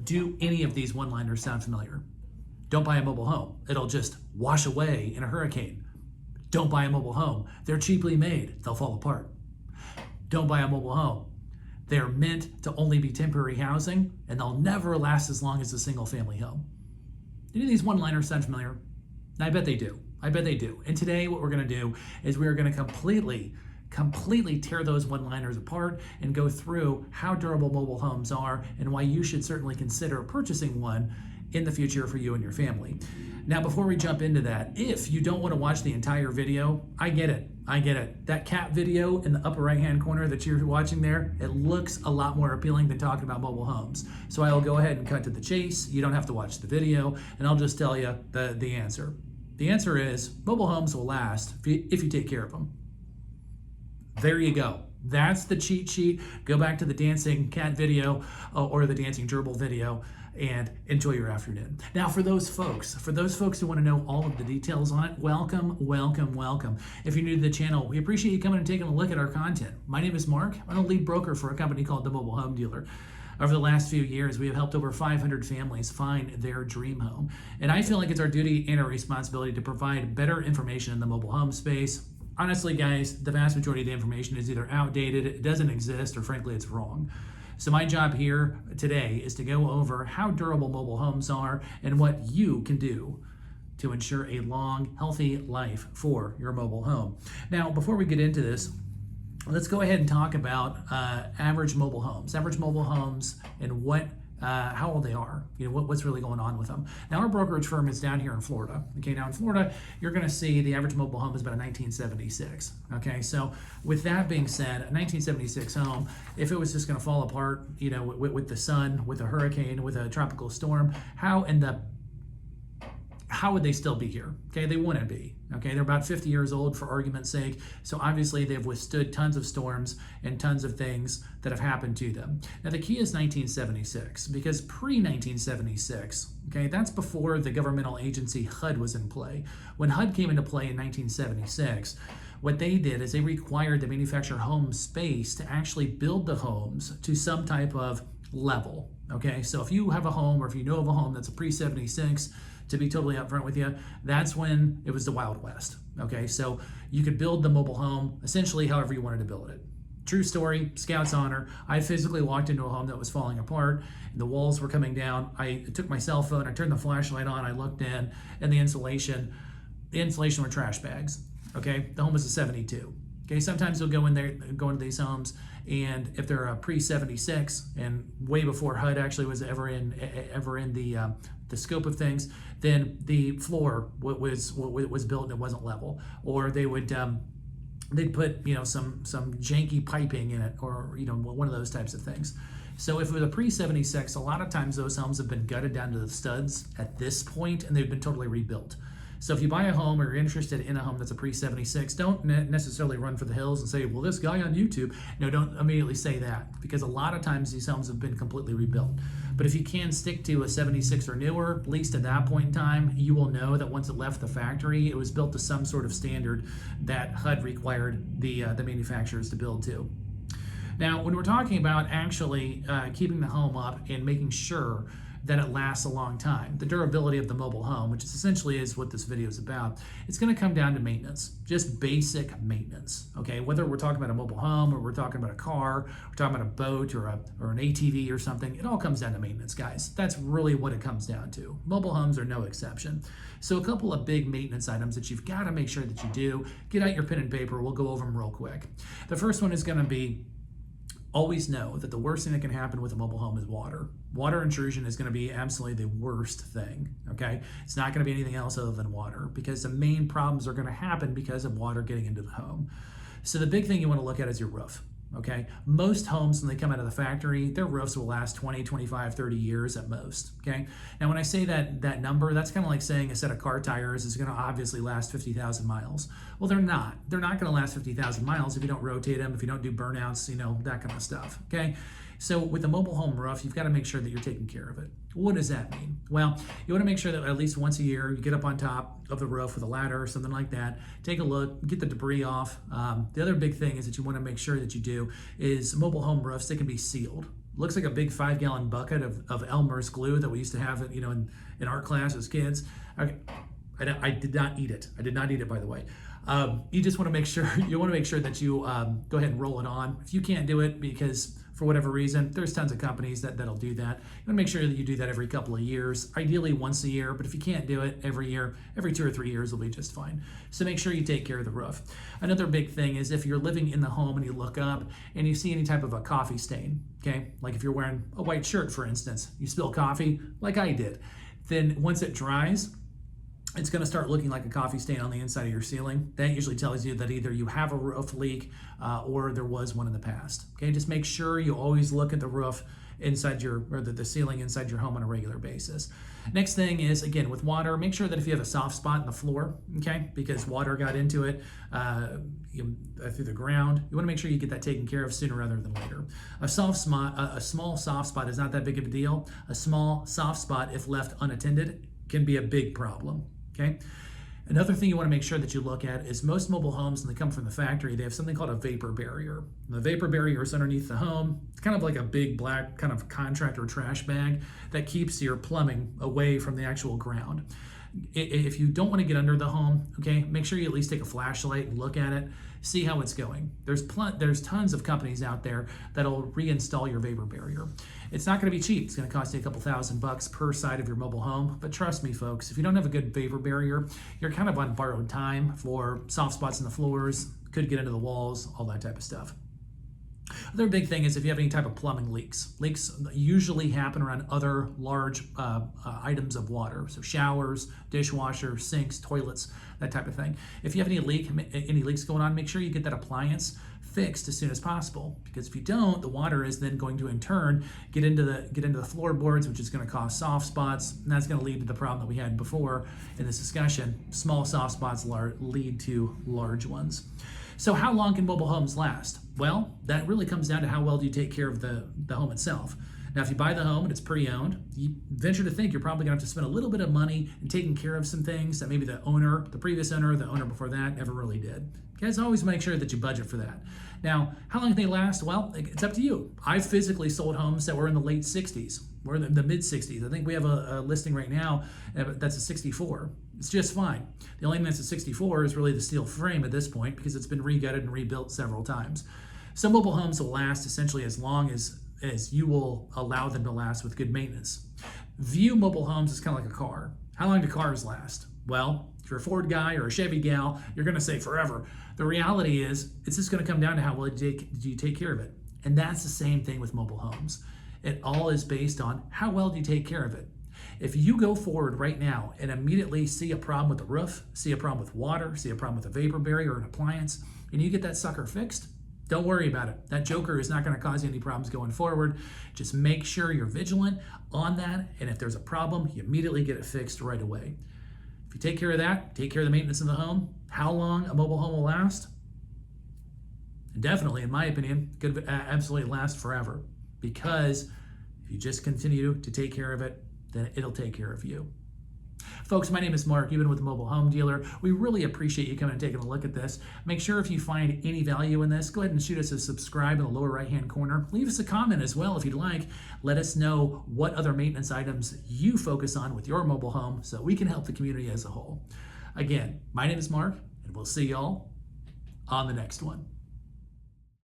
Do any of these one-liners sound familiar? Don't buy a mobile home. It'll just wash away in a hurricane. Don't buy a mobile home. They're cheaply made. They'll fall apart. Don't buy a mobile home. They're meant to only be temporary housing, and they'll never last as long as a single-family home. Any of these one-liners sound familiar? I bet they do. I bet they do. And today what we're going to do is we are going to completely tear those one-liners apart and go through how durable mobile homes are and why you should certainly consider purchasing one in the future for you and your family. Now, before we jump into that, if you don't want to watch the entire video, I get it. I get it. That cat video in the upper right-hand corner that you're watching there, it looks a lot more appealing than talking about mobile homes. So I'll go ahead and cut to the chase. You don't have to watch the video, and I'll just tell you the answer. The answer is mobile homes will last if you take care of them. There you go. That's the cheat sheet. Go back to the dancing cat video or the dancing gerbil video and enjoy your afternoon. Now, for those folks who want to know all of the details on it, welcome, welcome, welcome. If you're new to the channel, we appreciate you coming and taking a look at our content. My name is Mark. I'm a lead broker for a company called The Mobile Home Dealer. Over the last few years, we have helped over 500 families find their dream home. And I feel like it's our duty and our responsibility to provide better information in the mobile home space. Honestly, guys, the vast majority of the information is either outdated, it doesn't exist, or frankly, it's wrong. So my job here today is to go over how durable mobile homes are and what you can do to ensure a long, healthy life for your mobile home. Now, before we get into this, let's go ahead and talk about average mobile homes and how old they are, what's really going on with them. Now, our brokerage firm is down here in Florida. Okay, now in Florida, you're going to see the average mobile home is about a 1976. Okay, so with that being said, a 1976 home, if it was just going to fall apart, with the sun, with a hurricane, with a tropical storm, how would they still be here? Okay, they wouldn't be. Okay, they're about 50 years old for argument's sake. So obviously they've withstood tons of storms and tons of things that have happened to them. Now the key is 1976, because pre-1976, okay, that's before the governmental agency HUD was in play. When HUD came into play in 1976, what they did is they required the manufactured home space to actually build the homes to some type of level. Okay, so if you have a home or if you know of a home that's a pre-76, to be totally upfront with you, that's when it was the Wild West. Okay, so you could build the mobile home essentially however you wanted to build it. True story, Scout's honor. I physically walked into a home that was falling apart, and the walls were coming down. I took my cell phone, I turned the flashlight on, I looked in, and the insulation were trash bags. Okay, the home was a 72. Okay, sometimes you'll go into these homes, and if they're a pre-76 and way before HUD actually was ever in the scope of things, then the floor was built and it wasn't level, or they'd put some janky piping in it, or one of those types of things. So if it was a pre-76, a lot of times those homes have been gutted down to the studs at this point, and they've been totally rebuilt. So if you buy a home or you're interested in a home that's a pre-76, don't necessarily run for the hills and say, well, this guy on YouTube. No, don't immediately say that, because a lot of times these homes have been completely rebuilt. But if you can stick to a 76 or newer, at least at that point in time, you will know that once it left the factory, it was built to some sort of standard that HUD required the manufacturers to build to. Now, when we're talking about actually keeping the home up and making sure that it lasts a long time, the durability of the mobile home, which essentially is what this video is about, it's going to come down to maintenance, just basic maintenance. Okay, whether we're talking about a mobile home or we're talking about a car, we're talking about a boat or an ATV or something, it all comes down to maintenance, guys. That's really what it comes down to. Mobile homes are no exception. So a couple of big maintenance items that you've got to make sure that you do. Get out your pen and paper. We'll go over them real quick. The first one is going to be, always know that the worst thing that can happen with a mobile home is water. Water intrusion is going to be absolutely the worst thing, okay? It's not going to be anything else other than water, because the main problems are going to happen because of water getting into the home. So the big thing you want to look at is your roof, okay? Most homes, when they come out of the factory, their roofs will last 20, 25, 30 years at most, okay? Now, when I say that number, that's kind of like saying a set of car tires is going to obviously last 50,000 miles. Well, they're not. They're not going to last 50,000 miles if you don't rotate them, if you don't do burnouts, that kind of stuff, okay? So with a mobile home roof, you've got to make sure that you're taking care of it. What does that mean? Well, you want to make sure that at least once a year, you get up on top of the roof with a ladder or something like that, take a look, get the debris off. The other big thing is that you want to make sure that you do is mobile home roofs, they can be sealed. Looks like a big 5-gallon bucket of Elmer's glue that we used to have, in art class as kids. Okay. I did not eat it. I did not eat it, by the way. You just want to make sure that you go ahead and roll it on. If you can't do it because for whatever reason, there's tons of companies that'll do that. You want to make sure that you do that every couple of years, ideally once a year. But if you can't do it every year, every 2 or 3 years will be just fine. So make sure you take care of the roof. Another big thing is if you're living in the home and you look up and you see any type of a coffee stain, okay, like if you're wearing a white shirt, for instance, you spill coffee like I did, then once it dries, it's going to start looking like a coffee stain on the inside of your ceiling. That usually tells you that either you have a roof leak or there was one in the past. Okay, just make sure you always look at the roof inside the ceiling inside your home on a regular basis. Next thing is, again, with water, make sure that if you have a soft spot in the floor, okay, because water got into it through the ground, you want to make sure you get that taken care of sooner rather than later. A small soft spot is not that big of a deal. A small soft spot, if left unattended, can be a big problem. Okay. Another thing you want to make sure that you look at is most mobile homes, when they come from the factory, they have something called a vapor barrier. And the vapor barrier is underneath the home. It's kind of like a big black kind of contractor trash bag that keeps your plumbing away from the actual ground. If you don't want to get under the home, okay, make sure you at least take a flashlight and look at it, see how it's going. There's tons of companies out there that'll reinstall your vapor barrier. It's not going to be cheap. It's going to cost you a couple $1,000 per side of your mobile home. But trust me, folks, if you don't have a good vapor barrier, you're kind of on borrowed time for soft spots in the floors, could get into the walls, all that type of stuff. Other big thing is if you have any type of plumbing leaks. Leaks usually happen around other large items of water, so showers, dishwasher, sinks, toilets, that type of thing. If you have any leaks going on, make sure you get that appliance fixed as soon as possible, because if you don't, the water is then going to in turn get into the floorboards, which is going to cause soft spots, and that's going to lead to the problem that we had before in this discussion. Small soft spots lead to large ones. So how long can mobile homes last? Well, that really comes down to how well do you take care of the home itself. Now, if you buy the home and it's pre-owned, you venture to think you're probably going to have to spend a little bit of money in taking care of some things that maybe the previous owner, the owner before that never really did. Guys, always make sure that you budget for that. Now, how long can they last? Well, it's up to you. I've physically sold homes that were in the late 60s. We're in the mid 60s. I think we have a listing right now that's a 64. It's just fine. The only thing that's a 64 is really the steel frame at this point because it's been regutted and rebuilt several times. Some mobile homes will last essentially as long as you will allow them to last with good maintenance. View mobile homes as kind of like a car. How long do cars last? Well, if you're a Ford guy or a Chevy gal, you're going to say forever. The reality is, it's just going to come down to how well did you take care of it. And that's the same thing with mobile homes. It all is based on how well do you take care of it. If you go forward right now and immediately see a problem with the roof, see a problem with water, see a problem with a vapor barrier or an appliance, and you get that sucker fixed, don't worry about it. That joker is not going to cause you any problems going forward. Just make sure you're vigilant on that, and if there's a problem, you immediately get it fixed right away. If you take care of that, take care of the maintenance of the home, how long a mobile home will last? Definitely, in my opinion, could absolutely last forever, because if you just continue to take care of it, then it'll take care of you. Folks, my name is Mark. You've been with the Mobile Home Dealer. We really appreciate you coming and taking a look at this. Make sure if you find any value in this, go ahead and shoot us a subscribe in the lower right-hand corner. Leave us a comment as well if you'd like. Let us know what other maintenance items you focus on with your mobile home so we can help the community as a whole. Again, my name is Mark, and we'll see y'all on the next one.